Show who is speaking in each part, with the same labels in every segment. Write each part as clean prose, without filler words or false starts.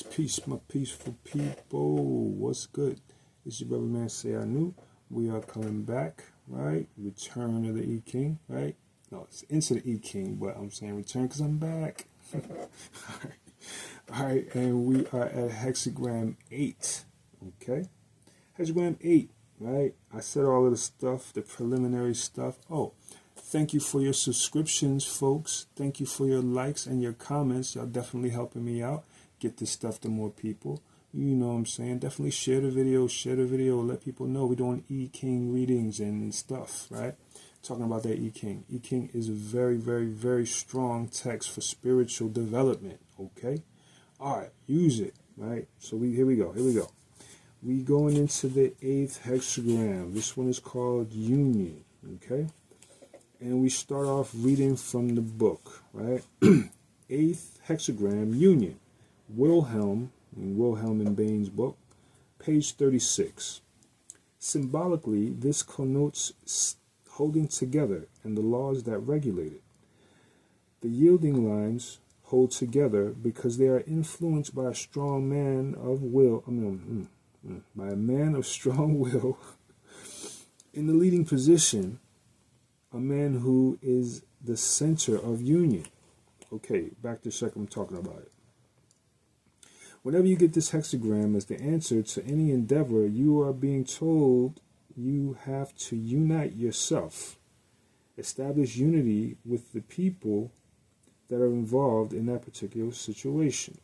Speaker 1: Peace, my peaceful people. What's good? It's your brother man say I knew. We are coming back, right? Return of the I Ching, right? No, it's into the I Ching, but I'm saying return because I'm back. All right, and we are at Hexagram 8, okay? Hexagram 8, right? I said all of the stuff, the preliminary stuff. Oh, thank you for your subscriptions, folks. Thank you for your likes and your comments. Y'all definitely helping me out. Get this stuff to more people. You know what I'm saying? Definitely share the video, let people know we're doing I Ching readings and stuff, right? Talking about that I Ching. I Ching is a very, very, very strong text for spiritual development, okay? All right, use it, right? So here we go. We going into the 8th hexagram. This one is called Union, okay? And we start off reading from the book, right? 8th hexagram, Union. Wilhelm and Bain's book, page 36. Symbolically, this connotes holding together and the laws that regulate it. The yielding lines hold together because they are influenced by a strong man of will. By a man of strong will in the leading position, a man who is the center of union. Okay, back to check. I'm talking about it. Whenever you get this hexagram as the answer to any endeavor, you are being told you have to unite yourself, establish unity with the people that are involved in that particular situation.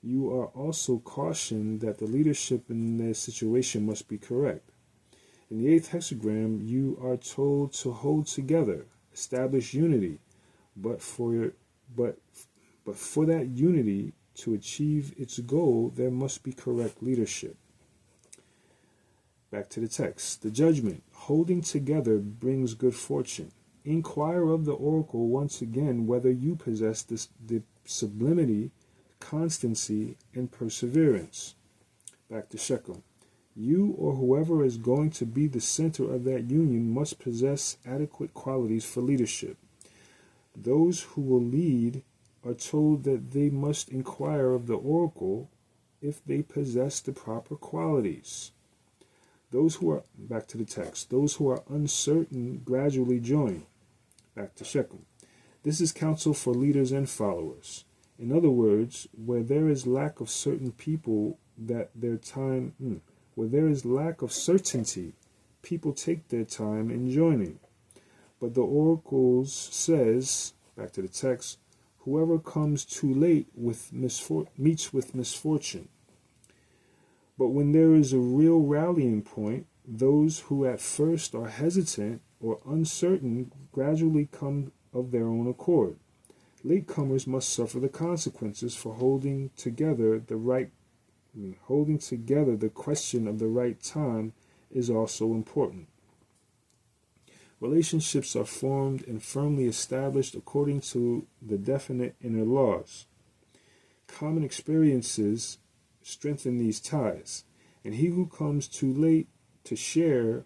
Speaker 1: You are also cautioned that the leadership in the situation must be correct. In the 8th hexagram, you are told to hold together, establish unity, but for that unity to achieve its goal, there must be correct leadership. Back to the text. The judgment, holding together, brings good fortune. Inquire of the oracle once again whether you possess the sublimity, constancy, and perseverance. Back to Shechem. You or whoever is going to be the center of that union must possess adequate qualities for leadership. Those who will lead are told that they must inquire of the oracle if they possess the proper qualities. Those who are, back to the text, those who are uncertain gradually join. Back to Shechem. This is counsel for leaders and followers. In other words, where there is lack of certain people where there is lack of certainty, people take their time in joining. But the oracles says, back to the text, whoever comes too late meets with misfortune. But when there is a real rallying point, those who at first are hesitant or uncertain gradually come of their own accord. Latecomers must suffer the consequences for holding together the question of the right time is also important. Relationships are formed and firmly established according to the definite inner laws. Common experiences strengthen these ties, and he who comes too late to share,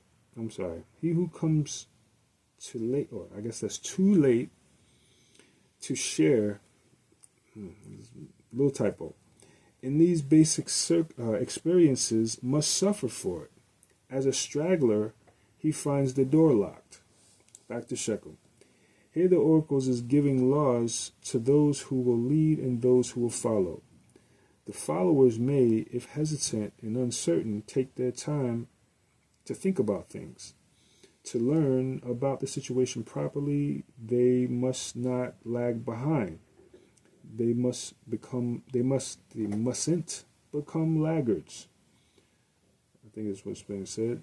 Speaker 1: too late to share, little typo, in these basic experiences must suffer for it. As a straggler, he finds the door locked. Back to Shechem. Here the oracles is giving laws to those who will lead and those who will follow. The followers may, if hesitant and uncertain, take their time to think about things. To learn about the situation properly, they must not lag behind. They mustn't become laggards. I think that's what's being said.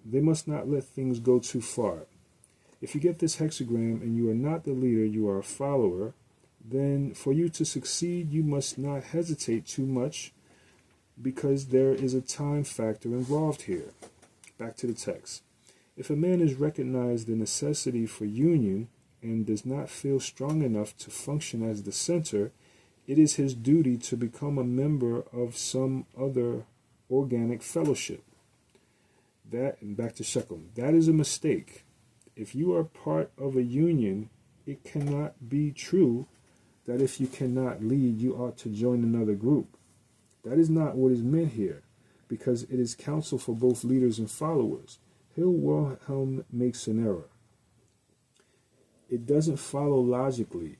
Speaker 1: They must not let things go too far. If you get this hexagram and you are not the leader, you are a follower, then for you to succeed, you must not hesitate too much because there is a time factor involved here. Back to the text. If a man has recognized the necessity for union and does not feel strong enough to function as the center, it is his duty to become a member of some other organic fellowship. And back to Shechem. That is a mistake. If you are part of a union, it cannot be true that if you cannot lead, you ought to join another group. That is not what is meant here, because it is counsel for both leaders and followers. Hill Wilhelm makes an error. It doesn't follow logically.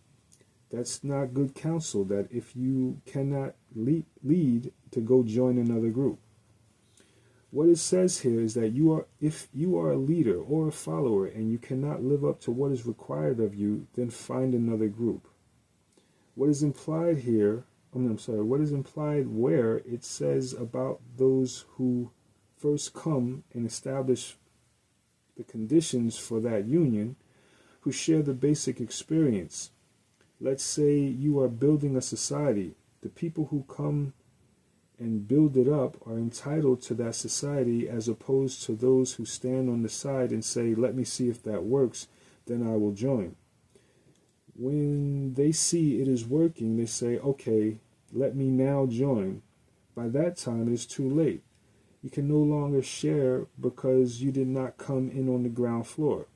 Speaker 1: That's not good counsel, that if you cannot lead, to go join another group. What it says here is that if you are a leader or a follower and you cannot live up to what is required of you, then find another group. What is implied here, what is implied where it says about those who first come and establish the conditions for that union, who share the basic experience. Let's say you are building a society. The people who come and build it up are entitled to that society, as opposed to those who stand on the side and say, let me see if that works, then I will join. When they see it is working, they say, okay, let me now join. By that time, it is too late. You can no longer share because you did not come in on the ground floor.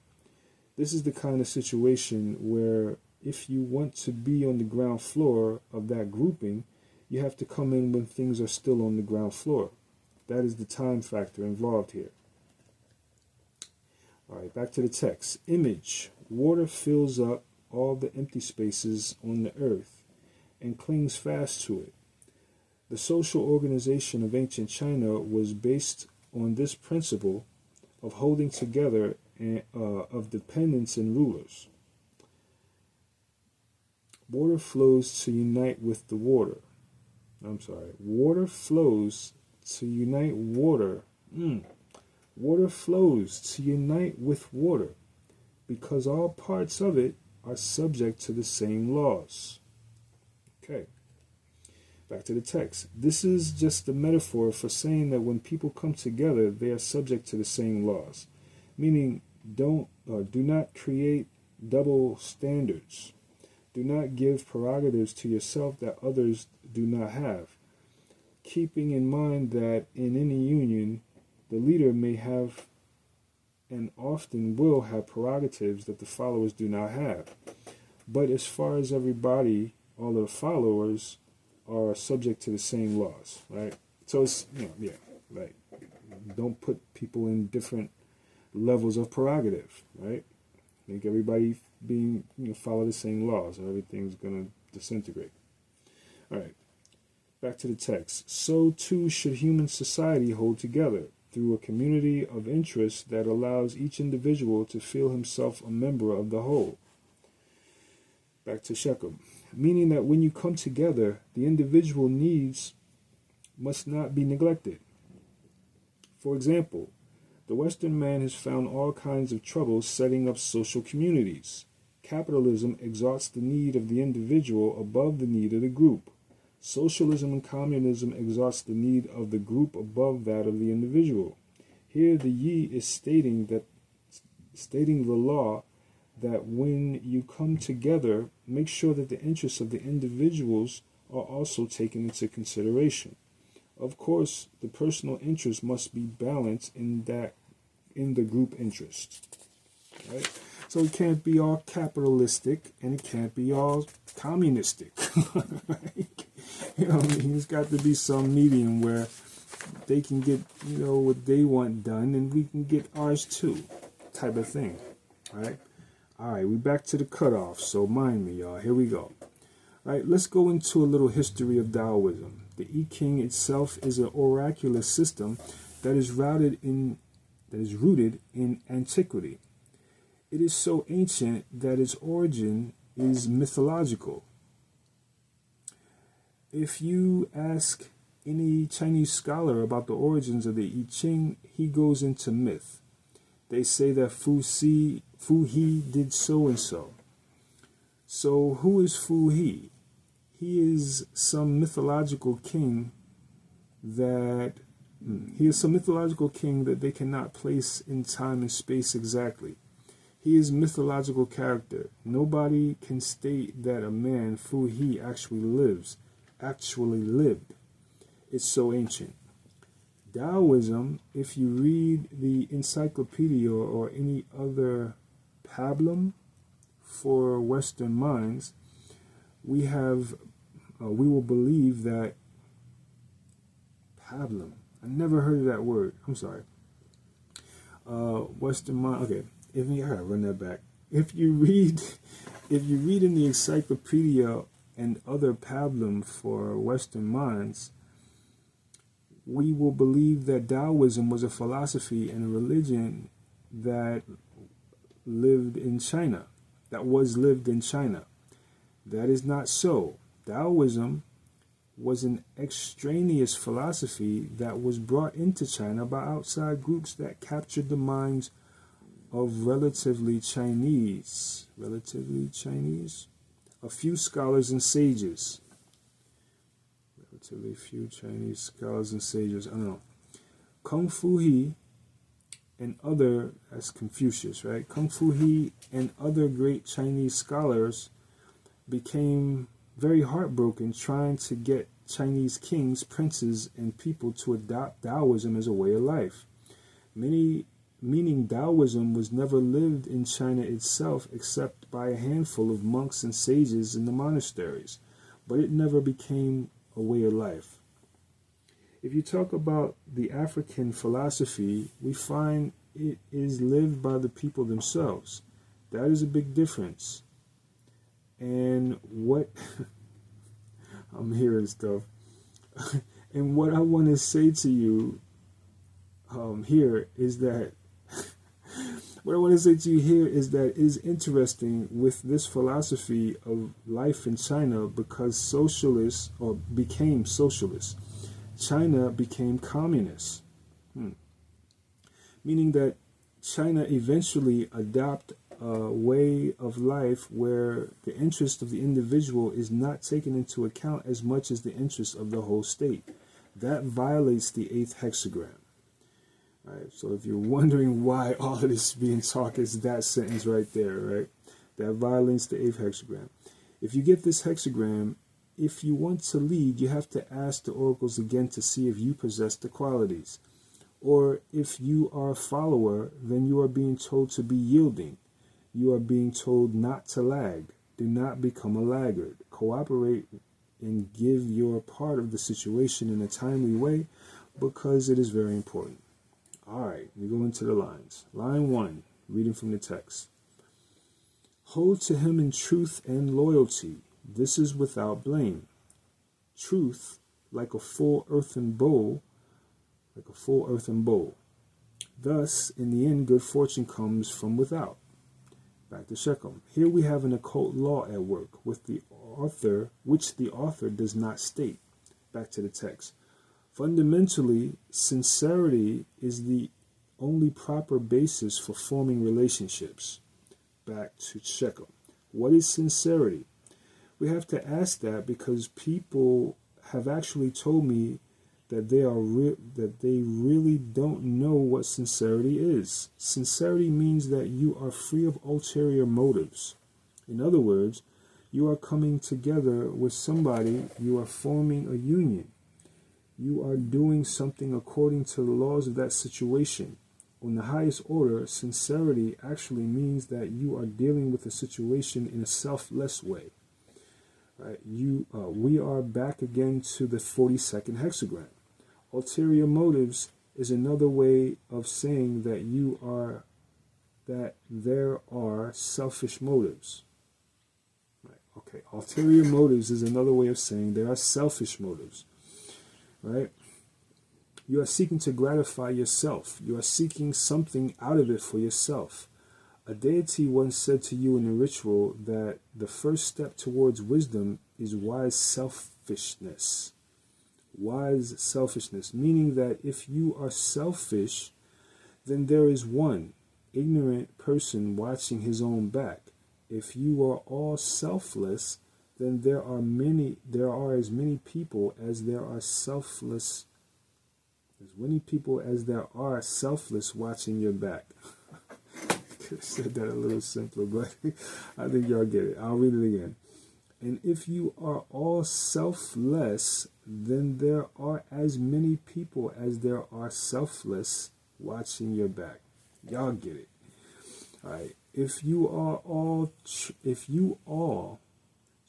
Speaker 1: This is the kind of situation where if you want to be on the ground floor of that grouping, you have to come in when things are still on the ground floor. That is the time factor involved here. All right, back to the text. Image. Water fills up all the empty spaces on the earth and clings fast to it. The social organization of ancient China was based on this principle of holding together and of dependents and rulers. Water flows to unite with the water. Water flows to unite water. Water flows to unite with water because all parts of it are subject to the same laws. Okay. Back to the text. This is just a metaphor for saying that when people come together, they are subject to the same laws. Meaning, do not create double standards. Do not give prerogatives to yourself that others do not have. Keeping in mind that in any union, the leader may have and often will have prerogatives that the followers do not have. But as far as everybody, all of the followers are subject to the same laws, right? So it's, right. Don't put people in different levels of prerogative, right? Make everybody follow the same laws, or everything's going to disintegrate. All right, back to the text. So too should human society hold together through a community of interest that allows each individual to feel himself a member of the whole. Back to Shechem. Meaning that when you come together, the individual needs must not be neglected. For example, the Western man has found all kinds of trouble setting up social communities. Capitalism exalts the need of the individual above the need of the group. Socialism and communism exalts the need of the group above that of the individual. Here the Yi is stating the law that when you come together, make sure that the interests of the individuals are also taken into consideration. Of course, the personal interest must be balanced in the group interest. Right? So it can't be all capitalistic and it can't be all communistic. Right? There's got to be some medium where they can get, what they want done and we can get ours too, type of thing. Right? All right, we're back to the cutoff, so mind me, y'all. Here we go. All right, let's go into a little history of Taoism. The I Ching itself is an oracular system that is rooted in antiquity. It is so ancient that its origin is mythological. If you ask any Chinese scholar about the origins of the I Ching, he goes into myth. They say that Fu He did so and so. So who is Fu He? He is some mythological king that they cannot place in time and space exactly. He is a mythological character. Nobody can state that a man, Fu He, actually lived. It's so ancient. Taoism, if you read the encyclopedia or any other pablum for Western minds, we will believe that pablum. I never heard of that word. I'm sorry. Western mind. Okay, I gotta run that back. If you read in the encyclopedia and other pablum for Western minds, we will believe that Taoism was a philosophy and a religion that lived in China. That is not so. Taoism was an extraneous philosophy that was brought into China by outside groups that captured the minds of relatively Chinese, a few scholars and sages. Relatively few Chinese scholars and sages. I don't know. Kung Fu He and other, that's Confucius, right? Kung Fu He and other great Chinese scholars became very heartbroken trying to get Chinese kings, princes, and people to adopt Taoism as a way of life. Meaning Taoism was never lived in China itself except by a handful of monks and sages in the monasteries, but it never became a way of life. If you talk about the African philosophy, we find it is lived by the people themselves. That is a big difference. And what I'm hearing stuff. And what I want to say to you here is that it is interesting with this philosophy of life in China because socialists became socialists. China became communist. Meaning that China eventually adopted a way of life where the interest of the individual is not taken into account as much as the interest of the whole state. That violates the 8th hexagram. Right, so if you're wondering why all of this is being taught, it's that sentence right there, right? That violates the 8th hexagram. If you get this hexagram, if you want to lead, you have to ask the oracles again to see if you possess the qualities. Or if you are a follower, then you are being told to be yielding. You are being told not to lag. Do not become a laggard. Cooperate and give your part of the situation in a timely way because it is very important. All right, we go into the lines. Line 1, reading from the text. Hold to him in truth and loyalty. This is without blame. Truth, like a full earthen bowl. Thus, in the end, good fortune comes from without. Back to Shechem. Here we have an occult law at work which the author does not state. Back to the text. Fundamentally, sincerity is the only proper basis for forming relationships. Back to Shechem. What is sincerity? We have to ask that because people have actually told me that they really don't know what sincerity is. Sincerity means that you are free of ulterior motives. In other words, you are coming together with somebody, you are forming a union. You are doing something according to the laws of that situation. On the highest order, sincerity actually means that you are dealing with a situation in a selfless way. Right? We are back again to the 42nd hexagram. Ulterior motives is another way of saying that there are selfish motives. Right? Okay, ulterior motives is another way of saying there are selfish motives. Right? You are seeking to gratify yourself. You are seeking something out of it for yourself. A deity once said to you in a ritual that the first step towards wisdom is wise selfishness. Wise selfishness, meaning that if you are selfish, then there is one ignorant person watching his own back. If you are all selfless, then there are as many people as there are selfless. As many people as there are selfless watching your back. Could have said that a little simpler, but I think y'all get it. I'll read it again. And if you are all selfless, then there are as many people as there are selfless watching your back. Y'all get it. All right. If you all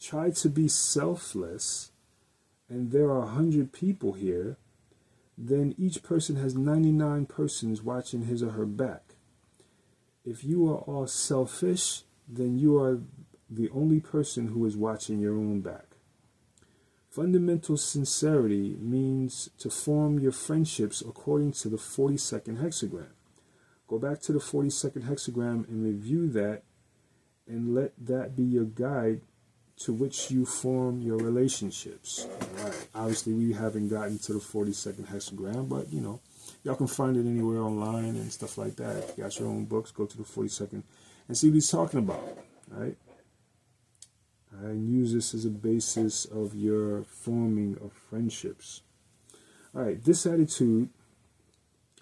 Speaker 1: try to be selfless, and there are 100 people here, then each person has 99 persons watching his or her back. If you are all selfish, then you are the only person who is watching your own back. Fundamental sincerity means to form your friendships according to the 42nd hexagram. Go back to the 42nd hexagram and review that, and let that be your guide to which you form your relationships. All right. Obviously, we haven't gotten to the 42nd hexagram, but you know, y'all can find it anywhere online and stuff like that. If you got your own books, go to the 42nd and see what he's talking about. Right? And use this as a basis of your forming of friendships. All right. This attitude,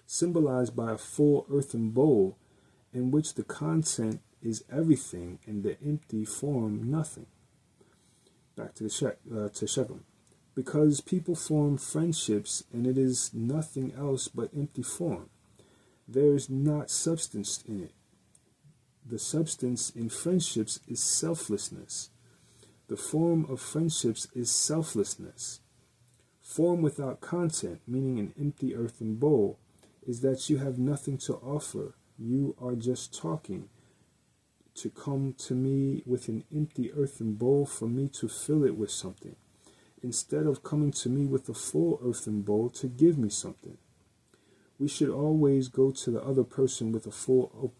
Speaker 1: symbolized by a full earthen bowl in which the content is everything and the empty form nothing. Back to the Shechem. Because people form friendships and it is nothing else but empty form. There is not substance in it. The substance in friendships is selflessness. The form of friendships is selflessness. Form without content, meaning an empty earthen bowl, is that you have nothing to offer. You are just talking. To come to me with an empty earthen bowl for me to fill it with something, instead of coming to me with a full earthen bowl to give me something. We should always go to the other person with a full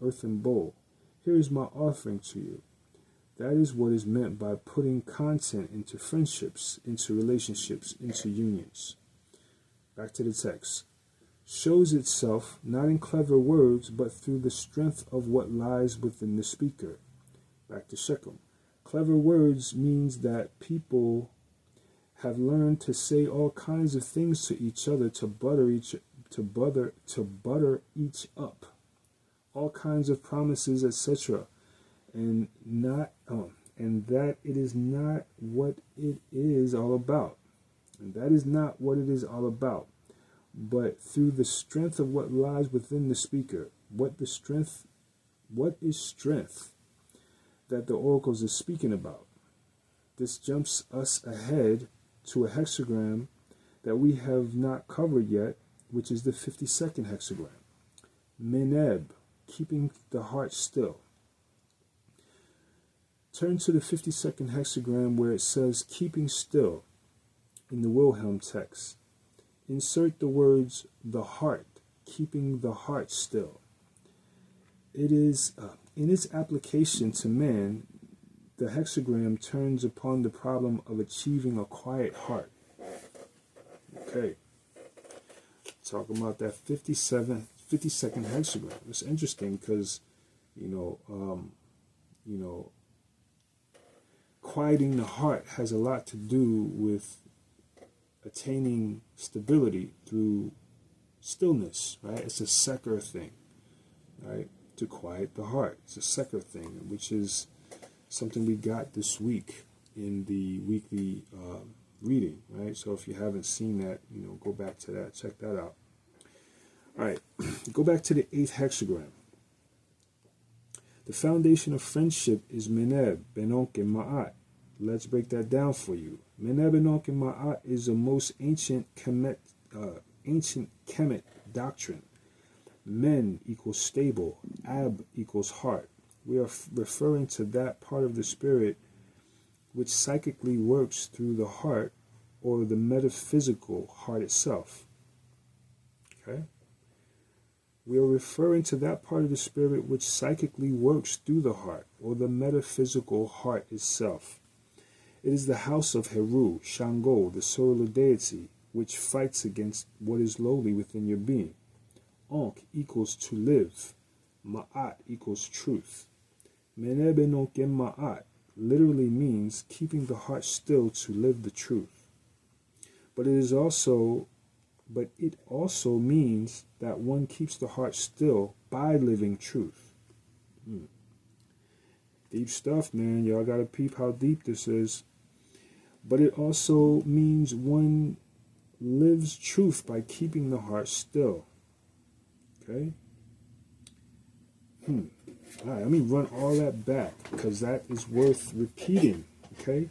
Speaker 1: earthen bowl. Here is my offering to you. That is what is meant by putting content into friendships, into relationships, into unions. Back to the text. Shows itself not in clever words, but through the strength of what lies within the speaker. Back to Shechem. Clever words means that people have learned to say all kinds of things to each other to butter each up. All kinds of promises, etc. And that it is not what it is all about. And that is not what it is all about. But through the strength of what lies within the speaker. What is strength that the oracles are speaking about? This jumps us ahead to a hexagram that we have not covered yet, which is the 52nd hexagram. Meneb, keeping the heart still. Turn to the 52nd hexagram where it says keeping still in the Wilhelm text. Insert the words the heart, keeping the heart still. It is, in its application to man, the hexagram turns upon the problem of achieving a quiet heart. Okay. Talking about that 52nd hexagram. It's interesting because, quieting the heart has a lot to do with attaining stability through stillness, right? It's a secular thing, right? To quiet the heart. It's a secular thing, which is something we got this week in the weekly reading, right? So if you haven't seen that, go back to that, check that out. All right, go back to the 8th hexagram. The foundation of friendship is Meneb, Benonk, and Ma'at. Let's break that down for you. Meneb, Benonk, and Ma'at is the most ancient Kemet doctrine. Men equals stable, Ab equals heart. We are referring to that part of the spirit which psychically works through the heart or the metaphysical heart itself. Okay? We are referring to that part of the spirit which psychically works through the heart or the metaphysical heart itself. It is the house of Heru, Shango, the solar deity, which fights against what is lowly within your being. Ankh equals to live. Ma'at equals truth. Meneb, Benonk, and Ma'at literally means keeping the heart still to live the truth. But it also means that one keeps the heart still by living truth. Deep stuff, man. Y'all gotta peep how deep this is. But it also means one lives truth by keeping the heart still. Okay? All right, let me run all that back because that is worth repeating. Okay?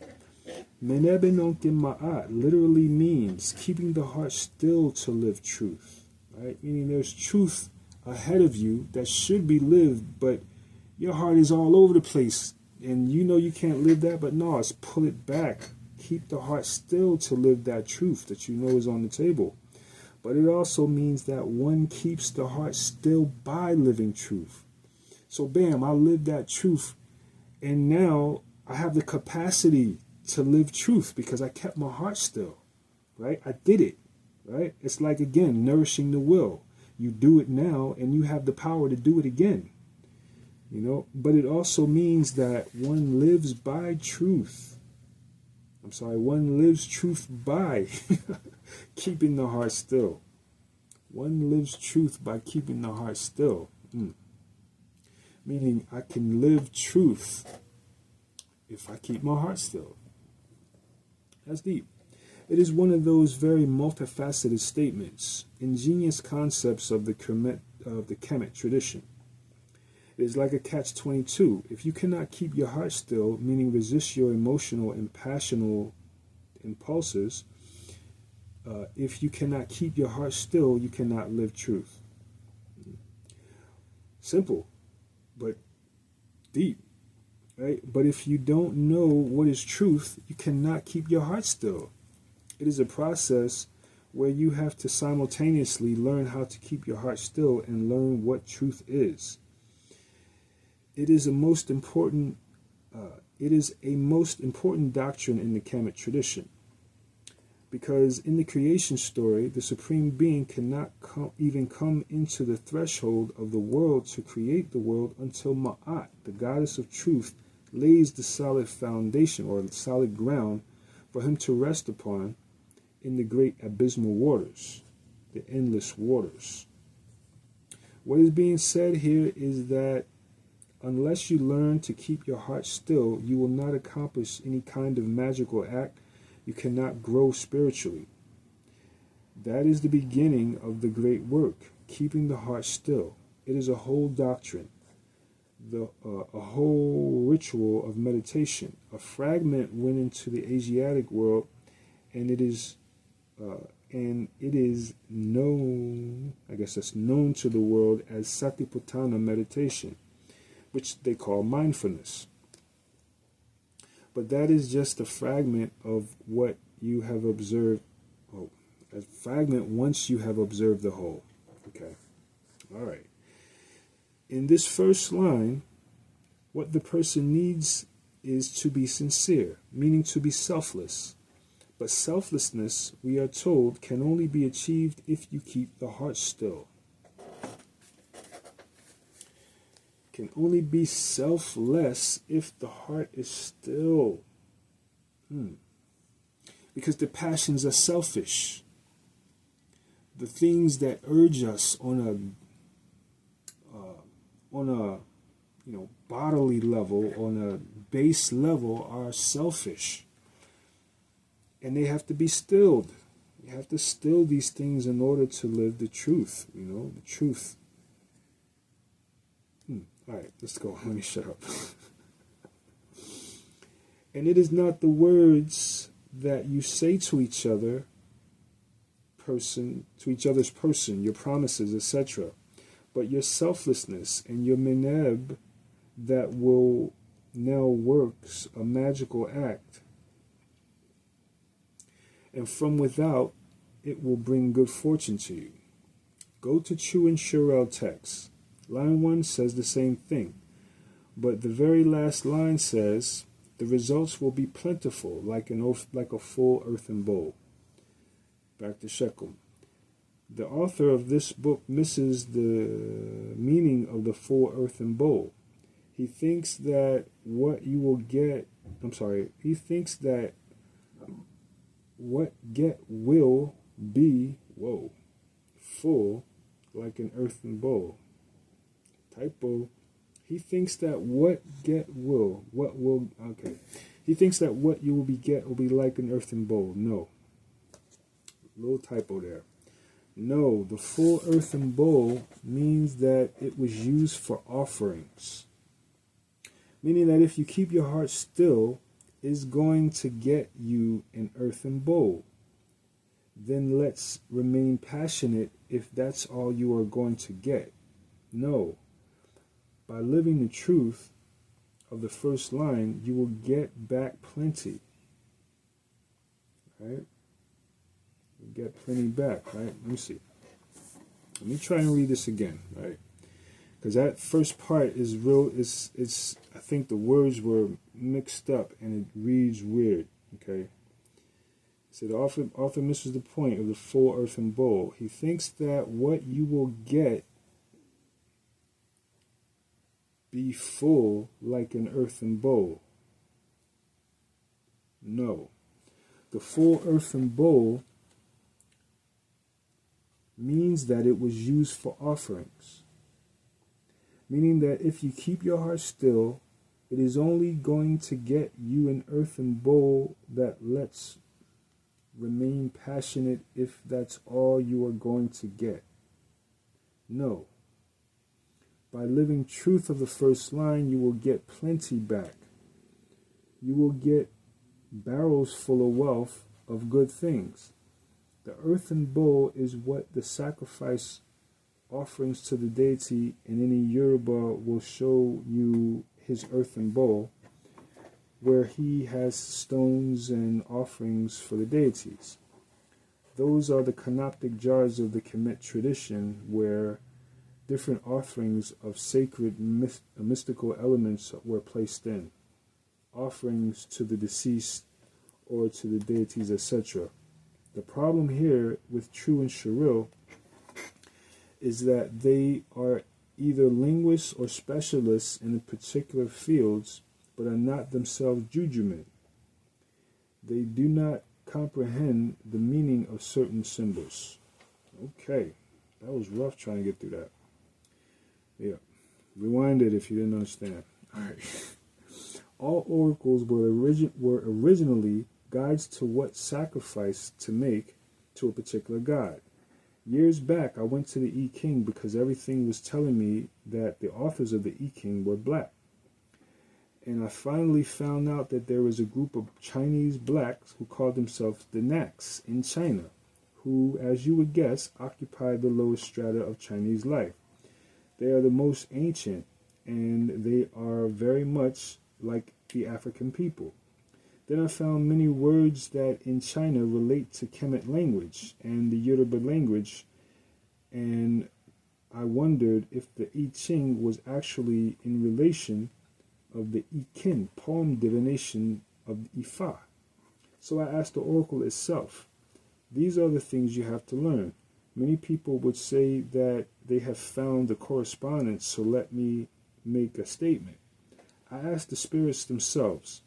Speaker 1: Menebe nonkin ma'at literally means keeping the heart still to live truth. Right? Meaning there's truth ahead of you that should be lived, but your heart is all over the place. And you know you can't live that, but no, it's pull it back. Keep the heart still to live that truth that you know is on the table. But it also means that one keeps the heart still by living truth. So bam, I live that truth, and now I have the capacity to live truth because I kept my heart still, right? I did it, right? It's like, again, nourishing the will. You do it now, and you have the power to do it again, you know? But it also means that one lives by truth. One lives truth by keeping the heart still. One lives truth by keeping the heart still. Meaning I can live truth if I keep my heart still. That's deep. It is one of those very multifaceted statements, ingenious concepts of the Kemet tradition. It is like a catch-22. If you cannot keep your heart still, meaning resist your emotional and passional impulses, if you cannot keep your heart still, you cannot live truth. Simple, but deep, right? But if you don't know what is truth, you cannot keep your heart still. It is a process where you have to simultaneously learn how to keep your heart still and learn what truth is. It is a most important doctrine in the Kemet tradition, because in the creation story, the Supreme Being cannot even come into the threshold of the world to create the world until Ma'at, the goddess of truth, lays the solid foundation or the solid ground for him to rest upon in the great abysmal waters, the endless waters. What is being said here is that unless you learn to keep your heart still, you will not accomplish any kind of magical act. You cannot grow spiritually. That is the beginning of the great work, keeping the heart still. It is a whole doctrine, a whole ritual of meditation. A fragment went into the Asiatic world, and it is known, I guess that's known to the world as Satipatthana meditation, which they call mindfulness. But that is just a fragment of what you have observed. Oh, a fragment once you have observed the whole. Okay. All right. In this first line, what the person needs is to be sincere, meaning to be selfless. But selflessness, we are told, can only be achieved if you keep the heart still. Can only be selfless if the heart is still. Because the passions are selfish. The things that urge us on a bodily level, on a base level, are selfish. And they have to be stilled. You have to still these things in order to live the truth, the truth. All right, let's go. Let me shut up. And it is not the words that you say to each other, your promises, etc., but your selflessness and your meneb that will now works a magical act. And from without, it will bring good fortune to you. Go to Chu and Shurel text. Line 1 says the same thing, but the very last line says, the results will be plentiful, like a full earthen bowl. Back to Shekel. The author of this book misses the meaning of the full earthen bowl. He thinks that what will get will be, full like an earthen bowl. Typo. He thinks that He thinks that what you will be like an earthen bowl. No. Little typo there. No, the full earthen bowl means that it was used for offerings. Meaning that if you keep your heart still, is going to get you an earthen bowl. Then let's remain passionate if that's all you are going to get. No. By living the truth of the first line, you will get back plenty. Right? You get plenty back, right? Let me see. Let me try and read this again, right? Because that first part is real, it's I think the words were mixed up and it reads weird, okay? So the author misses the point of the full earthen bowl. He thinks that what you will get be full like an earthen bowl. No. The full earthen bowl means that it was used for offerings. Meaning that if you keep your heart still, it is only going to get you an earthen bowl that lets remain passionate if that's all you are going to get. No. By living truth of the first line, you will get plenty back. You will get barrels full of wealth of good things. The earthen bowl is what the sacrifice offerings to the deity, and any Yoruba will show you his earthen bowl, where he has stones and offerings for the deities. Those are the canoptic jars of the Kemet tradition, where different offerings of sacred mystical elements were placed in. Offerings to the deceased or to the deities, etc. The problem here with True and Shiril is that they are either linguists or specialists in particular fields, but are not themselves Judgement. They do not comprehend the meaning of certain symbols. Okay, that was rough trying to get through that. Yeah, rewind it if you didn't understand. All right. All oracles were originally guides to what sacrifice to make to a particular god. Years back, I went to the I Ching because everything was telling me that the authors of the I Ching were black. And I finally found out that there was a group of Chinese blacks who called themselves the Naks in China, who, as you would guess, occupied the lowest strata of Chinese life. They are the most ancient, and they are very much like the African people. Then I found many words that in China relate to Kemet language and the Yoruba language, and I wondered if the I Ching was actually in relation of the I Ching, poem divination of Ifa. So I asked the oracle itself. These are the things you have to learn. Many people would say that they have found the correspondence, so let me make a statement. I asked the spirits themselves,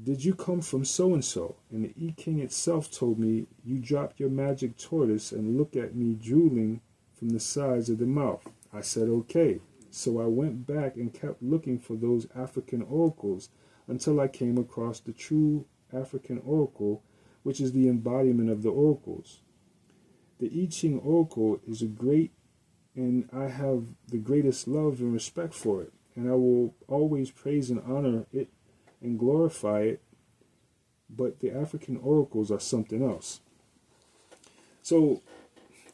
Speaker 1: did you come from so-and-so? And the I Ching itself told me, you dropped your magic tortoise and looked at me drooling from the sides of the mouth. I said, okay. So I went back and kept looking for those African oracles until I came across the true African oracle, which is the embodiment of the oracles. The I Ching oracle is a great, and I have the greatest love and respect for it, and I will always praise and honor it and glorify it, but the African oracles are something else. So,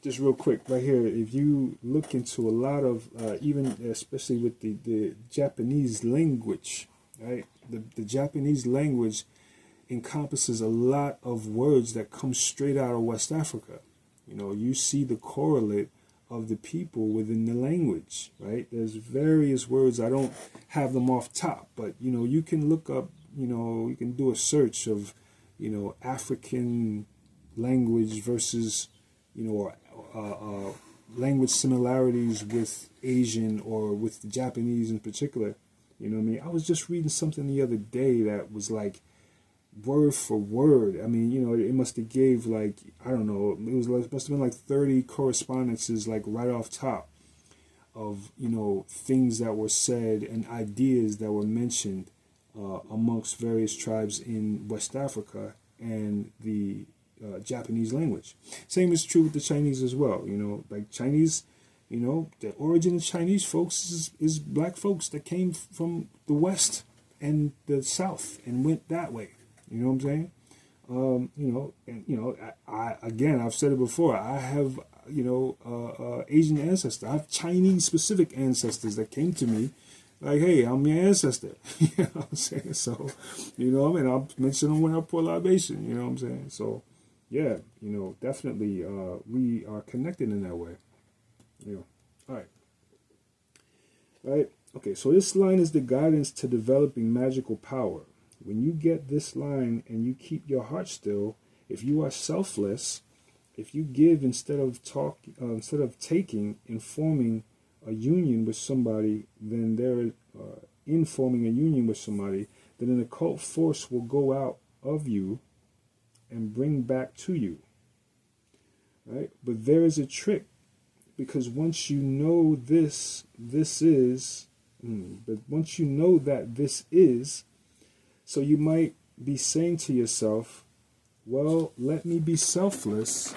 Speaker 1: just real quick, right here, if you look into a lot of, even especially with the Japanese language, right? The Japanese language encompasses a lot of words that come straight out of West Africa. You know, you see the correlate of the people within the language, right? There's various words. I don't have them off top, but, you know, you can look up, you know, you can do a search of, you know, African language versus, you know, language similarities with Asian or with the Japanese in particular. You know what I mean? I was just reading something the other day that was like word for word. I mean, you know, it must have gave like, I don't know, it must have been like 30 correspondences like right off top of, you know, things that were said and ideas that were mentioned amongst various tribes in West Africa and the Japanese language. Same is true with the Chinese as well. You know, like Chinese, you know, the origin of Chinese folks is black folks that came from the West and the south and went that way. You know what I'm saying? I again, I've said it before. I have, Asian ancestors. I have Chinese specific ancestors that came to me like, hey, I'm your ancestor. You know what I'm saying? So, I'll mention them when I pour libation. You know what I'm saying? So, yeah, definitely we are connected in that way. All right. Right? Okay, so this line is the guidance to developing magical power. When you get this line and you keep your heart still, if you are selfless, if you give instead of taking, in forming a union with somebody, then in forming a union with somebody, then an occult force will go out of you and bring back to you. Right? But there is a trick, because once you know but once you know that this is, so you might be saying to yourself, well, let me be selfless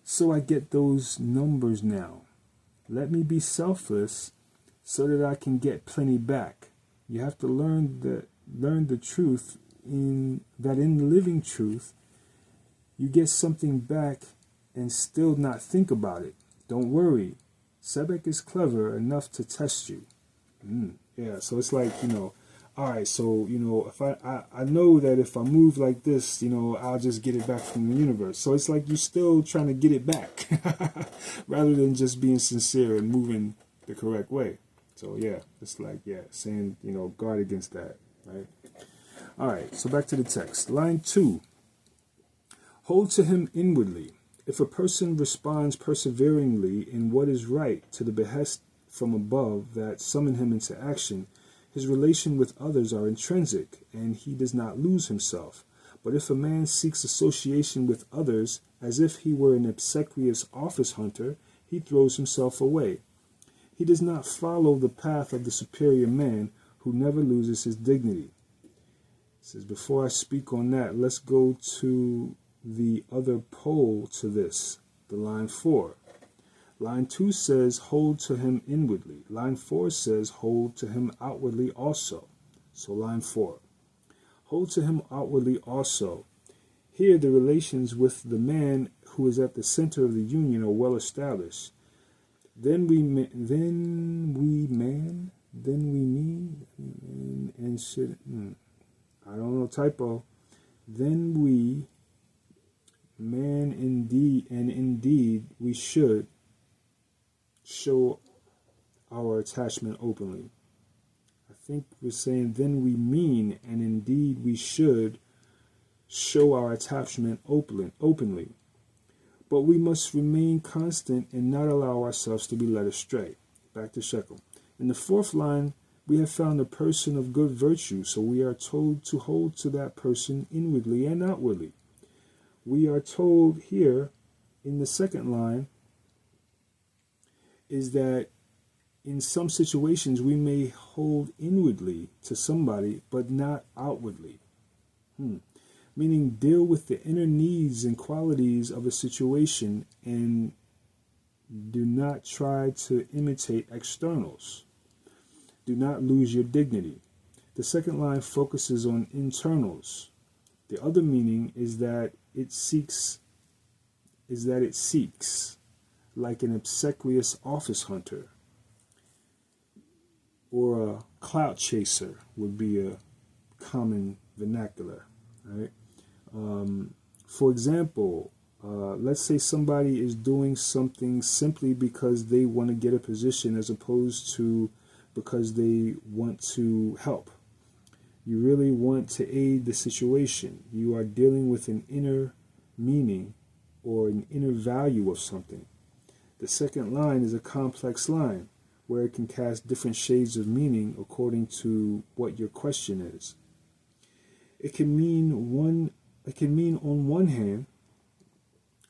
Speaker 1: so I get those numbers now. Let me be selfless so that I can get plenty back. You have to learn the truth in living truth, you get something back and still not think about it. Don't worry. Sebek is clever enough to test you. Yeah, so it's like, all right, so, if I know that if I move like this, I'll just get it back from the universe. So it's like you're still trying to get it back rather than just being sincere and moving the correct way. So, yeah, it's like, saying, guard against that, right? All right, so back to the text. Line 2. Hold to him inwardly. If a person responds perseveringly in what is right to the behest from above that summon him into action, his relation with others are intrinsic, and he does not lose himself. But if a man seeks association with others as if he were an obsequious office hunter, he throws himself away. He does not follow the path of the superior man who never loses his dignity. It says, before I speak on that, let's go to the other pole to this, the line 4. Line 2 says, hold to him inwardly. Line 4 says, hold to him outwardly also. So line 4. Hold to him outwardly also. Here the relations with the man who is at the center of the union are well established. Then we indeed we should show our attachment openly. I think we're saying then we mean and indeed we should show our attachment openly. But we must remain constant and not allow ourselves to be led astray. Back to Shekel. In the 4th line, we have found a person of good virtue, so we are told to hold to that person inwardly and outwardly. We are told here in the 2nd line is that in some situations we may hold inwardly to somebody but not outwardly. Meaning deal with the inner needs and qualities of a situation and do not try to imitate externals. Do not lose your dignity. The 2nd line focuses on internals. The other meaning is that it seeks like an obsequious office hunter, or a clout chaser would be a common vernacular, right? For example, let's say somebody is doing something simply because they want to get a position as opposed to because they want to help. You really want to aid the situation. You are dealing with an inner meaning or an inner value of something. The 2nd line is a complex line where it can cast different shades of meaning according to what your question is. It can mean on one hand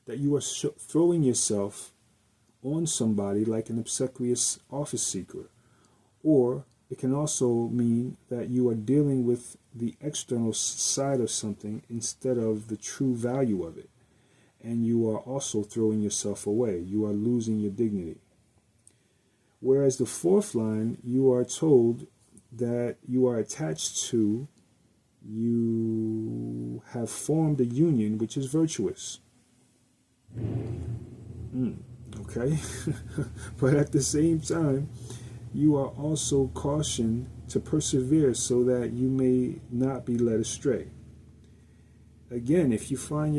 Speaker 1: that you are throwing yourself on somebody like an obsequious office seeker, or it can also mean that you are dealing with the external side of something instead of the true value of it, and you are also throwing yourself away. You are losing your dignity. Whereas the 4th line, you are told that you are attached to, you have formed a union which is virtuous. Okay? But at the same time, you are also cautioned to persevere so that you may not be led astray. Again, if you find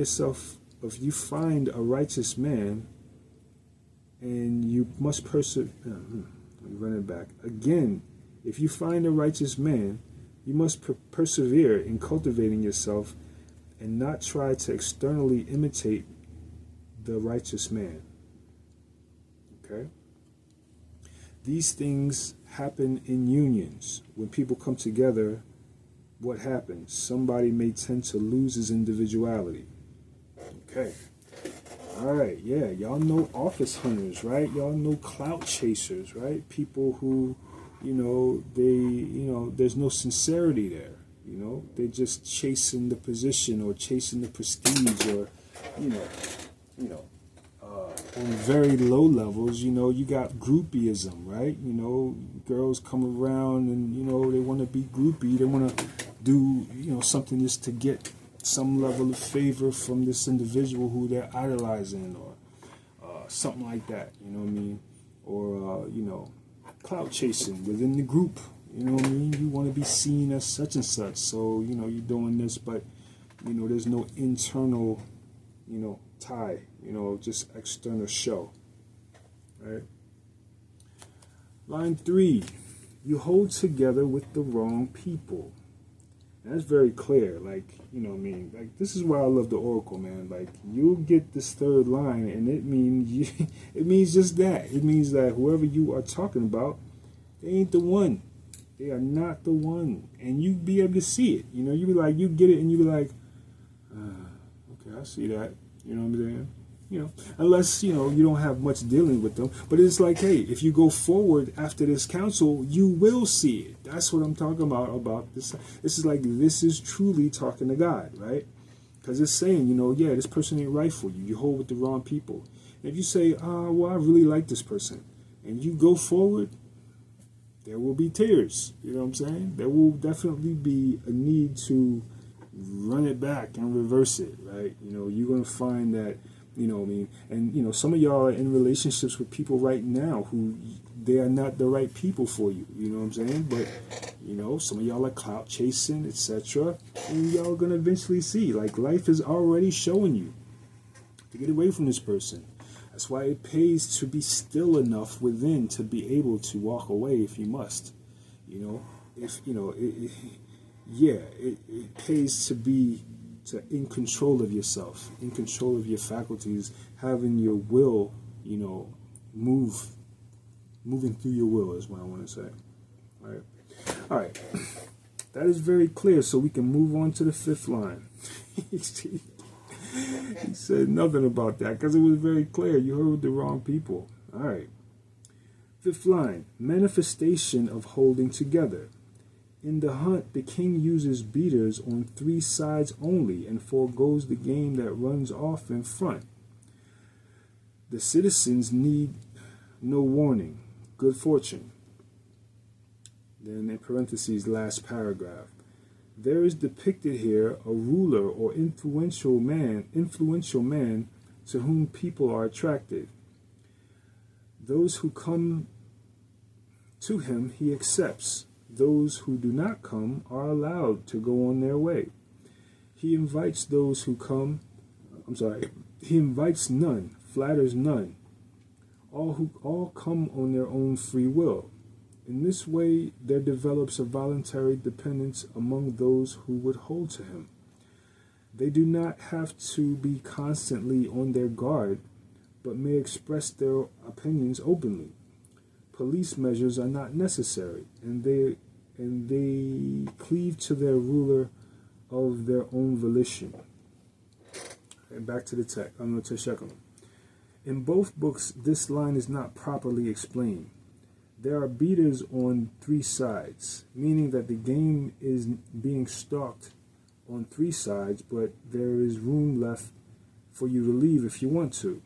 Speaker 1: a righteous man, and you must persevere. Let me run it back. Again, if you find a righteous man, you must persevere in cultivating yourself and not try to externally imitate the righteous man. Okay? These things happen in unions. When people come together, what happens? Somebody may tend to lose his individuality. Okay. Alright, yeah, y'all know office hunters, right? Y'all know clout chasers, right? People who, there's no sincerity there. They're just chasing the position or chasing the prestige, or, on very low levels, you got groupieism, right? Girls come around and, they want to be groupie. They want to do, something just to get some level of favor from this individual who they're idolizing, or something like that, you know what I mean? Or, clout chasing within the group, you know what I mean? You want to be seen as such and such, so, you're doing this, but, there's no internal, tie, just external show, right? Line 3, you hold together with the wrong people. That's very clear, like, like, this is why I love the Oracle, man. Like, you'll get this third line, and it means just that. It means that whoever you are talking about, they ain't the one. They are not the one. And you be able to see it. You be like, you get it, and you be like, okay, I see that. You know what I'm saying? Unless, you don't have much dealing with them. But it's like, hey, if you go forward after this council, you will see it. That's what I'm talking about this. This is like, this is truly talking to God, right? Because it's saying, yeah, this person ain't right for you. You hold with the wrong people. And if you say, well, I really like this person, and you go forward, there will be tears. You know what I'm saying? There will definitely be a need to run it back and reverse it, right? You're going to find that, and, some of y'all are in relationships with people right now who they are not the right people for you, you know what I'm saying? But, some of y'all are clout chasing, etc. And y'all are going to eventually see, like, life is already showing you to get away from this person. That's why it pays to be still enough within to be able to walk away if you must. It pays to be in control of yourself, in control of your faculties, having your will, moving through your will is what I want to say. All right. That is very clear, so we can move on to the 5th line. He said nothing about that because it was very clear. You heard the wrong people. All right. 5th line, manifestation of holding together. In the hunt, the king uses beaters on 3 sides only and forgoes the game that runs off in front. The citizens need no warning. Good fortune. Then in parentheses, last paragraph. There is depicted here a ruler or influential man to whom people are attracted. Those who come to him he accepts. Those who do not come are allowed to go on their way. He invites those who come, he invites none, flatters none. All come on their own free will. In this way, there develops a voluntary dependence among those who would hold to him. They do not have to be constantly on their guard, but may express their opinions openly. Police measures are not necessary, and they cleave to their ruler of their own volition. And back to the text. To Shekel. In both books, this line is not properly explained. There are beaters on 3 sides, meaning that the game is being stalked on 3 sides, but there is room left for you to leave if you want to.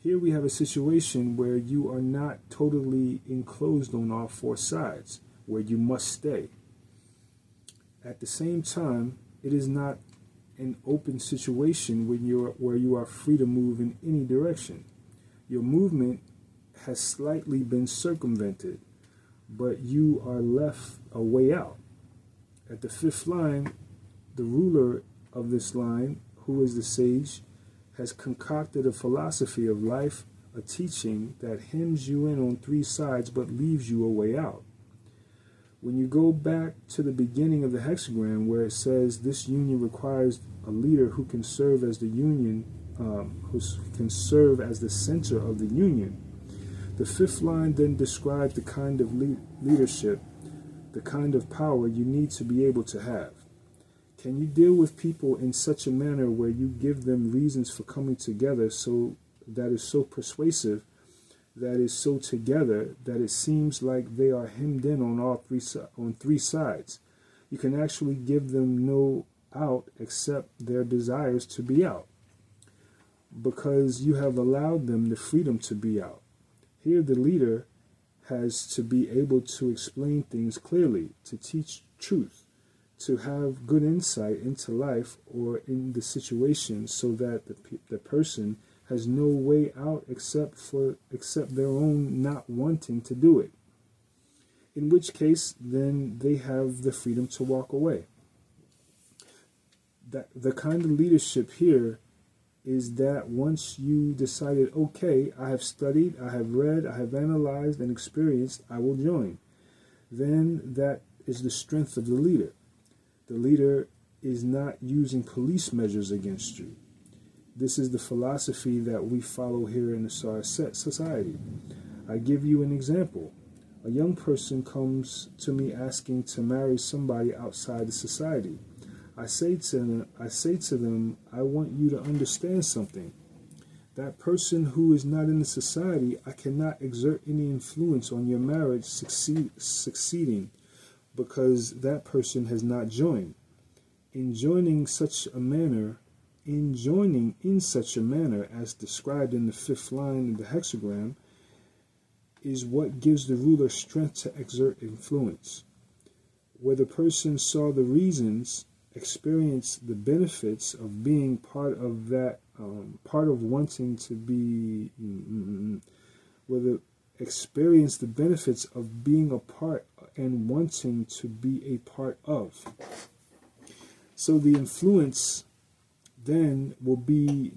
Speaker 1: Here we have a situation where you are not totally enclosed on all 4 sides, where you must stay. At the same time, it is not an open situation where you are free to move in any direction. Your movement has slightly been circumvented, but you are left a way out. At the fifth line, the ruler of this line, who is the sage, has concocted a philosophy of life, a teaching that hems you in on three sides but leaves you a way out. When you go back to the beginning of the hexagram where it says this union requires a leader who can serve as the union, who can serve as the center of the union, the fifth line then describes the kind of leadership, the kind of power you need to be able to have. Can you deal with people in such a manner where you give them reasons for coming together so that is so persuasive, that is so together that it seems like they are hemmed in on three sides? You can actually give them no out except their desires to be out, because you have allowed them the freedom to be out. Here the leader has to be able to explain things clearly, to teach truth, to have good insight into life or in the situation, so that the person has no way out except their own not wanting to do it. In which case, then they have the freedom to walk away. The kind of leadership here is that once you decided, okay, I have studied, I have read, I have analyzed and experienced, I will join. Then that is the strength of the leader. The leader is not using police measures against you. This is the philosophy that we follow here in the society. I give you an example. A young person comes to me asking to marry somebody outside the society. I say to them, I want you to understand something. That person who is not in the society, I cannot exert any influence on your marriage succeeding, because that person has not joined. In joining in such a manner as described in the fifth line of the hexagram, is what gives the ruler strength to exert influence. Where the person saw the reasons, experienced the benefits of being part of that, part of wanting to be, whether experience the benefits of being a part and wanting to be a part of. So the influence then will be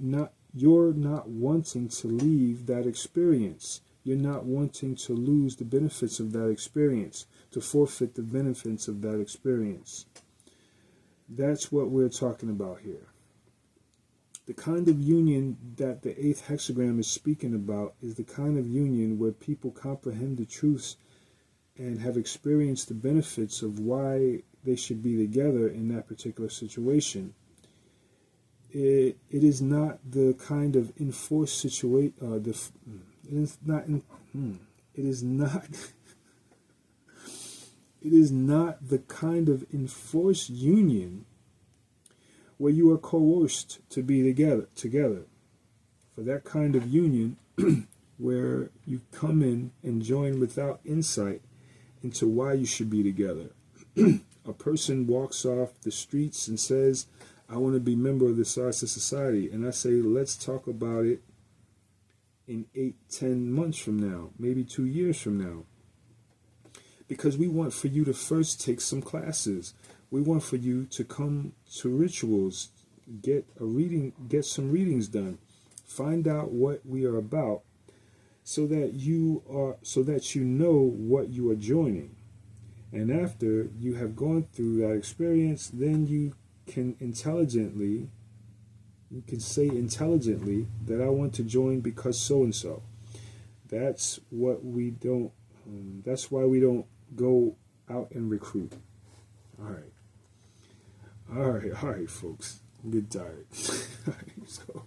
Speaker 1: you're not wanting to leave that experience. You're not wanting to lose the benefits of that experience, to forfeit the benefits of that experience. That's what we're talking about here. The kind of union that the eighth hexagram is speaking about is the kind of union where people comprehend the truths and have experienced the benefits of why they should be together in that particular situation. It is not the kind of enforced situation. It is not the kind of enforced union where you are coerced to be together. For that kind of union where you come in and join without insight into why you should be together. A person walks off the streets and says, I want to be a member of the society. And I say, let's talk about it in 8-10 months from now, maybe 2 years from now. Because we want for you to first take some classes. We want for you to come to rituals, get some readings done, find out what we are about, so that you know what you are joining. And after you have gone through that experience, then you can say intelligently that I want to join because so and so. That's what we don't. That's why we don't go out and recruit. All right, folks. I'm getting tired. So,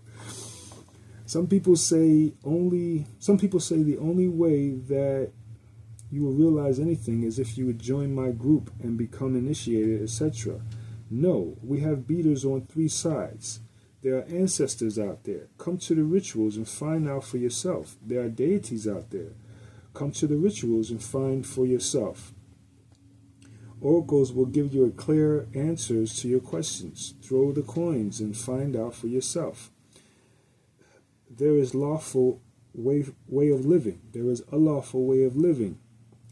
Speaker 1: some people say the only way that you will realize anything is if you would join my group and become initiated, etc. No, we have beaters on three sides. There are ancestors out there. Come to the rituals and find out for yourself. There are deities out there. Come to the rituals and find for yourself. oracles will give you a clear answers to your questions. Throw the coins and find out for yourself. There is lawful way of living. There is a lawful way of living.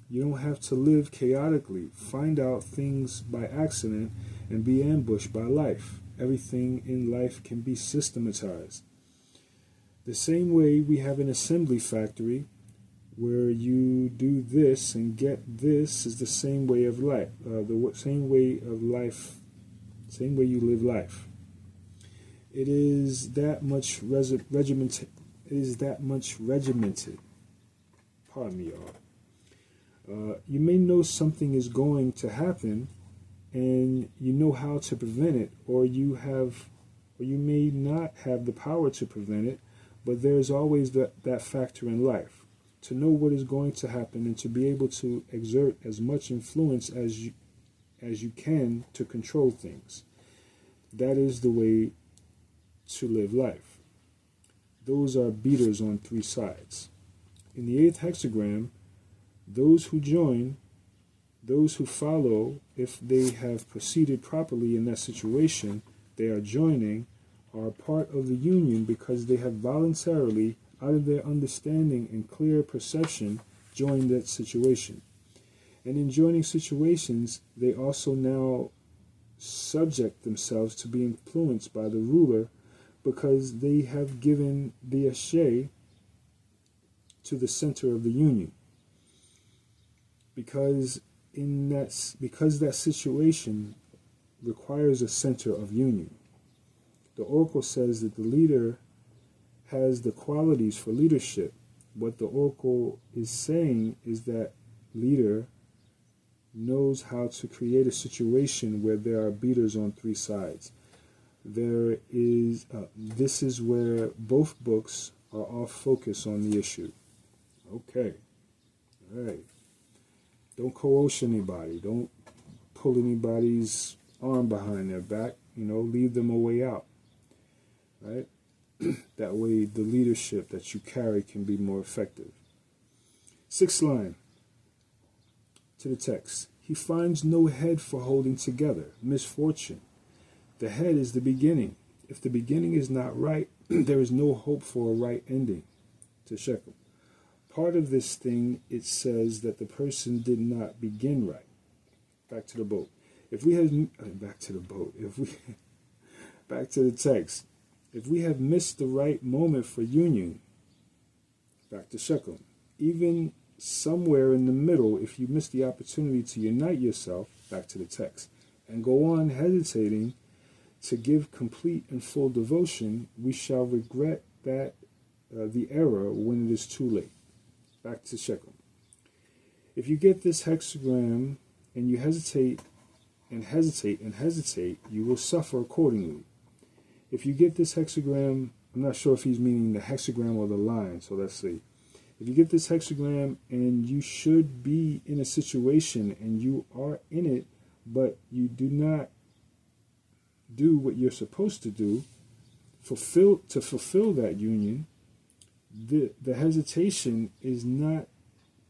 Speaker 1: You don't have to live chaotically. Find out things by accident and be ambushed by life. Everything in life can be systematized. The same way we have an assembly factory where you do this and get this is the same way of life. Same way you live life. It is that much regimented. Pardon me, y'all. You may know something is going to happen, and you know how to prevent it, or you may not have the power to prevent it, but there's always that factor in life. To know what is going to happen and to be able to exert as much influence as you can to control things. That is the way to live life. Those are beaters on three sides. In the 8th hexagram, those who join, those who follow, if they have proceeded properly in that situation, they are joining, are part of the union because they have voluntarily, out of their understanding and clear perception, joined that situation. And in joining situations, they also now subject themselves to be influenced by the ruler because they have given the ashe to the center of the union. Because that situation requires a center of union. The oracle says that the leader has the qualities for leadership. What the oracle is saying is that leader knows how to create a situation where there are beaters on three sides. This is where both books are off focus on the issue. Okay. All right. Don't coerce anybody. Don't pull anybody's arm behind their back. Leave them a way out. Right? That way the leadership that you carry can be more effective. 6th line to the text. He finds no head for holding together. Misfortune. The head is the beginning. If the beginning is not right, there is no hope for a right ending. To Shechem. Part of this thing, it says that the person did not begin right. Back to the boat. Back to the text. If we have missed the right moment for union, back to Shechem. Even somewhere in the middle, if you miss the opportunity to unite yourself, back to the text, and go on hesitating to give complete and full devotion, we shall regret that the error when it is too late. Back to Shechem. If you get this hexagram and you hesitate and hesitate and hesitate, you will suffer accordingly. If you get this hexagram, I'm not sure if he's meaning the hexagram or the line, so let's see. If you get this hexagram and you should be in a situation and you are in it, but you do not do what you're supposed to do, to fulfill that union, the hesitation is not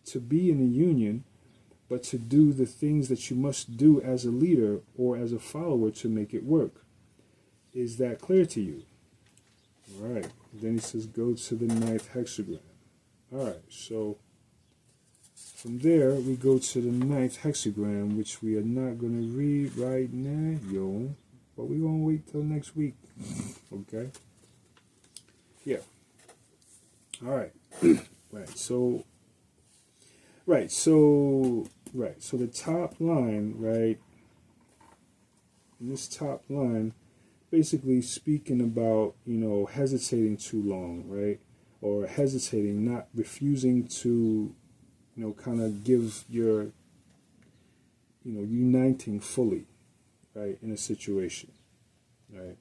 Speaker 1: to be in a union, but to do the things that you must do as a leader or as a follower to make it work. Is that clear to you? All right. Then he says, go to the 9th hexagram. All right. So from there, we go to the 9th hexagram, which we are not going to read right now, but we're going to wait till next week. Okay? Yeah. All right. So the top line, right? In this top line, basically speaking about, hesitating too long, right? Or hesitating, not refusing to, kind of give your, uniting fully, right, in a situation, right?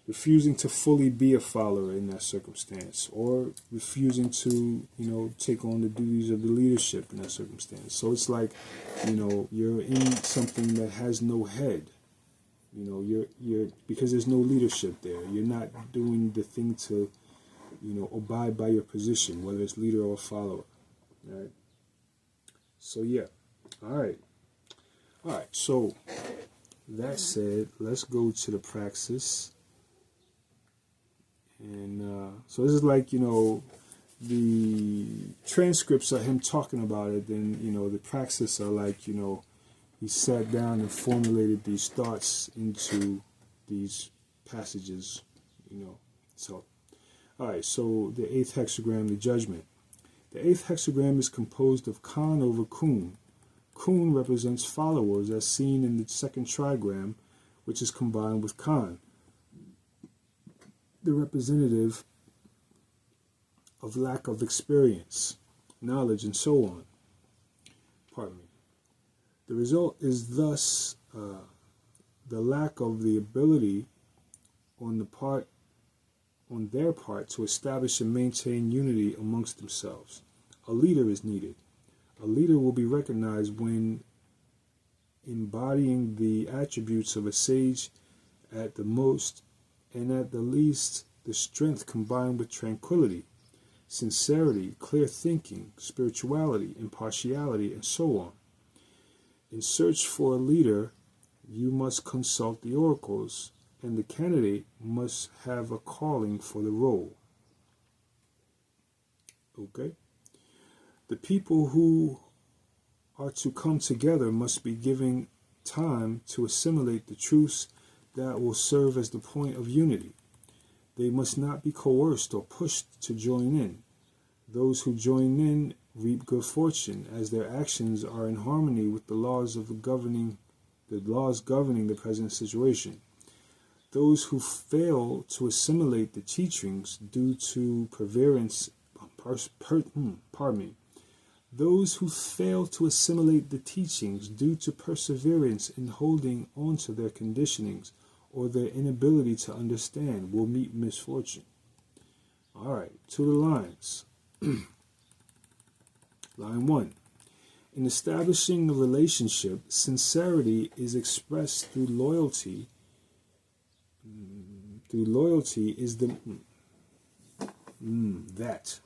Speaker 1: Refusing to fully be a follower in that circumstance, or refusing to, take on the duties of the leadership in that circumstance. So it's like, you're in something that has no head. You're because there's no leadership there. You're not doing the thing to, abide by your position, whether it's leader or follower. Right? So yeah. All right. All right, so that said, let's go to the Praxis. And so this is like, the transcripts are him talking about it. Then, the Praxis are like, he sat down and formulated these thoughts into these passages, So, all right, so the 8th hexagram, the Judgment. The 8th hexagram is composed of Khan over Kun. Kun represents followers as seen in the 2nd trigram, which is combined with Khan, the representative of lack of experience, knowledge, and so on. Pardon me. The result is thus the lack of the ability on their part to establish and maintain unity amongst themselves. A leader is needed. A leader will be recognized when embodying the attributes of a sage at the most and at the least the strength combined with tranquility, sincerity, clear thinking, spirituality, impartiality, and so on. In search for a leader, you must consult the oracles, and the candidate must have a calling for the role. Okay? The people who are to come together must be given time to assimilate the truths that will serve as the point of unity. They must not be coerced or pushed to join in. Those who join in reap good fortune, as their actions are in harmony with the laws governing the present situation. Those who fail to assimilate the teachings due to Those who fail to assimilate the teachings due to perseverance in holding on to their conditionings or their inability to understand will meet misfortune. All right, to the lines. Line 1. In establishing a relationship, sincerity is expressed through loyalty. Through loyalty is the...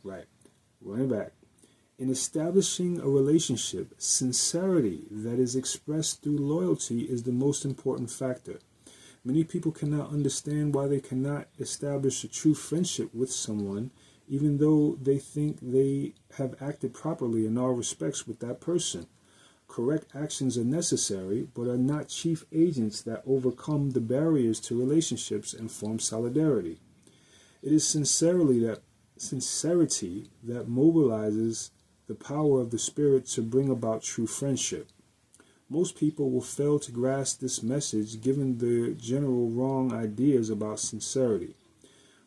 Speaker 1: right. Running back. In establishing a relationship, sincerity that is expressed through loyalty is the most important factor. Many people cannot understand why they cannot establish a true friendship with someone, even though they think they have acted properly in all respects with that person. Correct actions are necessary, but are not chief agents that overcome the barriers to relationships and form solidarity. It is sincerity that mobilizes the power of the spirit to bring about true friendship. Most people will fail to grasp this message given the general wrong ideas about sincerity.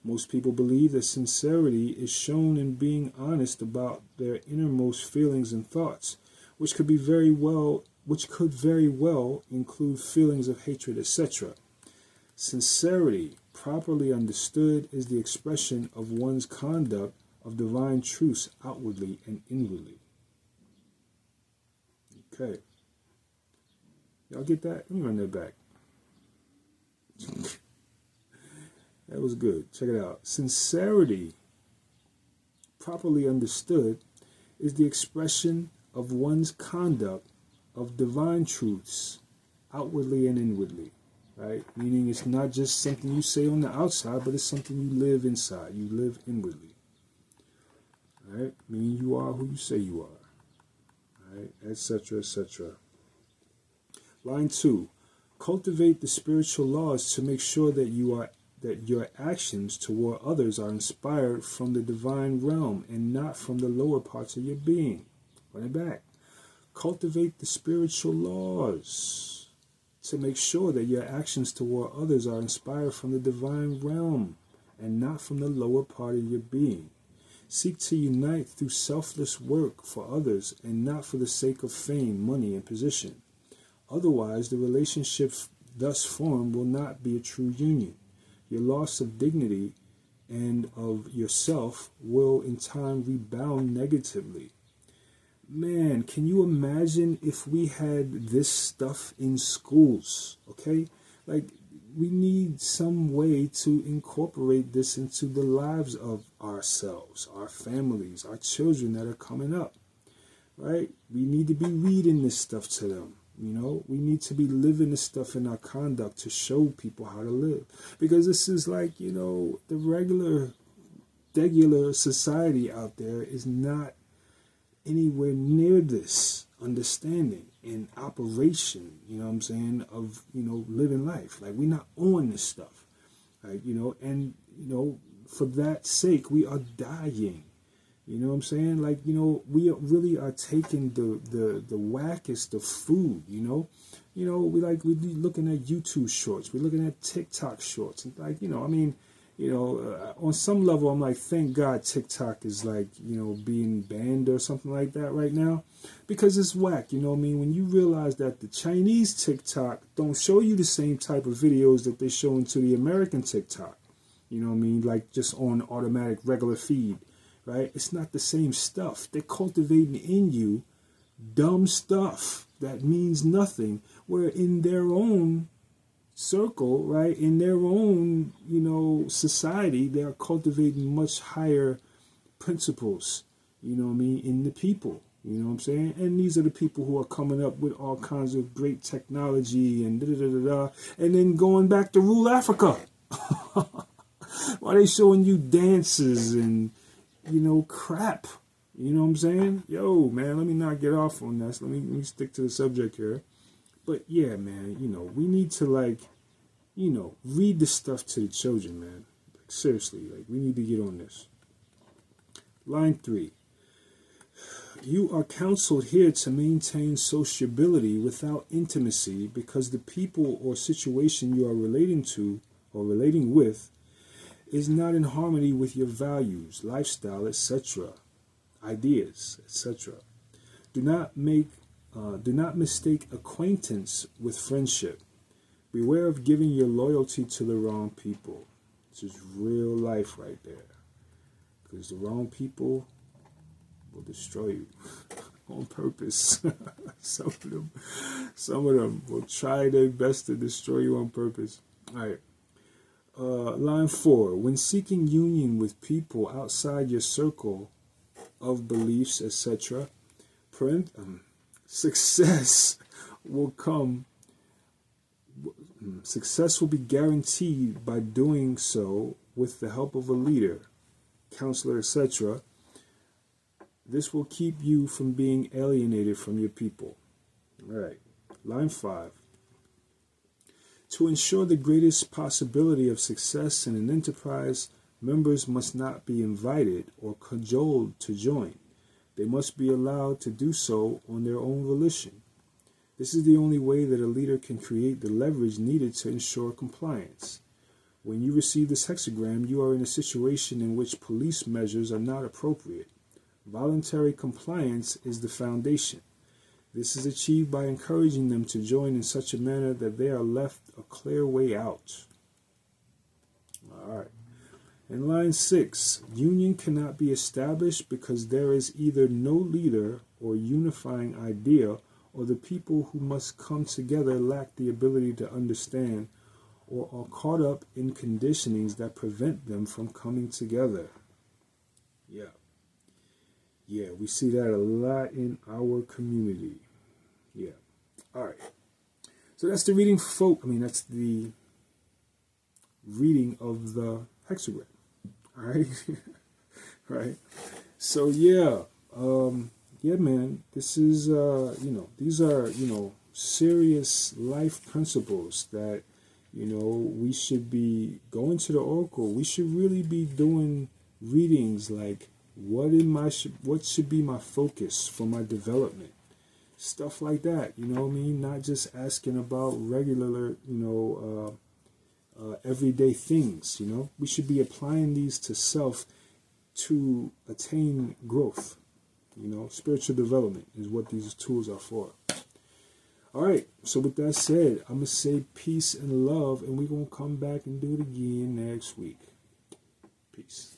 Speaker 1: Most people believe that sincerity is shown in being honest about their innermost feelings and thoughts, which could very well include feelings of hatred, etc. Sincerity, properly understood, is the expression of one's conduct of divine truths outwardly and inwardly. Okay. Y'all get that? Let me run that back. That was good. Check it out. Sincerity, properly understood, is the expression of one's conduct of divine truths outwardly and inwardly. Right? Meaning it's not just something you say on the outside, but it's something you live inside. You live inwardly. Right? Meaning you are who you say you are. Right? Etc., etc. Line 2. Cultivate the spiritual laws to make sure that your actions toward others are inspired from the divine realm and not from the lower parts of your being. Run it back. Cultivate the spiritual laws to make sure that your actions toward others are inspired from the divine realm and not from the lower part of your being. Seek to unite through selfless work for others and not for the sake of fame, money, and position. Otherwise, the relationship thus formed will not be a true union. Your loss of dignity and of yourself will in time rebound negatively. Man, can you imagine if we had this stuff in schools, okay? Like, we need some way to incorporate this into the lives of ourselves, our families, our children that are coming up, right? We need to be reading this stuff to them, You know, we need to be living this stuff in our conduct to show people how to live. Because this is like, you know, the regular society out there is not anywhere near this understanding and operation, you know what I'm saying, of, you know, living life. Like, we're not on this stuff, right? You know, and, you know, for that sake, we are dying. You know what I'm saying? Like, you know, we really are taking the wackest of food, you know? You know, we looking at YouTube shorts. We're looking at TikTok shorts. And like, you know, I mean, you know, on some level, I'm like, thank God TikTok is like, you know, being banned or something like that right now. Because it's whack, you know what I mean? When you realize that the Chinese TikTok don't show you the same type of videos that they show into the American TikTok. You know what I mean? Like just on automatic regular feed. Right? It's not the same stuff. They're cultivating in you dumb stuff that means nothing, where in their own circle, right, in their own, you know, society, they are cultivating much higher principles, you know what I mean, in the people. You know what I'm saying? And these are the people who are coming up with all kinds of great technology and da-da-da-da-da, and then going back to rule Africa. Why they showing you dances and, you know, crap. You know what I'm saying? Yo, man, let me not get off on this. Let me stick to the subject here. But yeah, man, you know, we need to, like, you know, read the stuff to the children, man. Like, seriously, like, we need to get on this. Line 3. You are counseled here to maintain sociability without intimacy because the people or situation you are relating to or relating with is not in harmony with your values, lifestyle, etc., ideas, etc. Do not mistake acquaintance with friendship. Beware of giving your loyalty to the wrong people. This is real life right there. Because the wrong people will destroy you on purpose. Some of them will try their best to destroy you on purpose. All right. Line 4. When seeking union with people outside your circle of beliefs, etc., success will come. Success will be guaranteed by doing so with the help of a leader, counselor, etc. This will keep you from being alienated from your people. All right. Line 5. To ensure the greatest possibility of success in an enterprise, members must not be invited or cajoled to join. They must be allowed to do so on their own volition. This is the only way that a leader can create the leverage needed to ensure compliance. When you receive this hexagram, you are in a situation in which police measures are not appropriate. Voluntary compliance is the foundation. This is achieved by encouraging them to join in such a manner that they are left a clear way out. All right. In line 6, union cannot be established because there is either no leader or unifying idea, or the people who must come together lack the ability to understand or are caught up in conditionings that prevent them from coming together. Yeah, we see that a lot in our community. Yeah. All right. So that's the reading, folk. I mean, that's the reading of the hexagram. All right. Right. So yeah, man. This is these are serious life principles that we should be going to the oracle. We should really be doing readings like what should be my focus for my development, stuff like that. You know what I mean? Not just asking about regular everyday things. We should be applying these to self to attain growth. Spiritual development is what these tools are for. All right, so with that said, I'm going to say peace and love, and we're going to come back and do it again next week. Peace.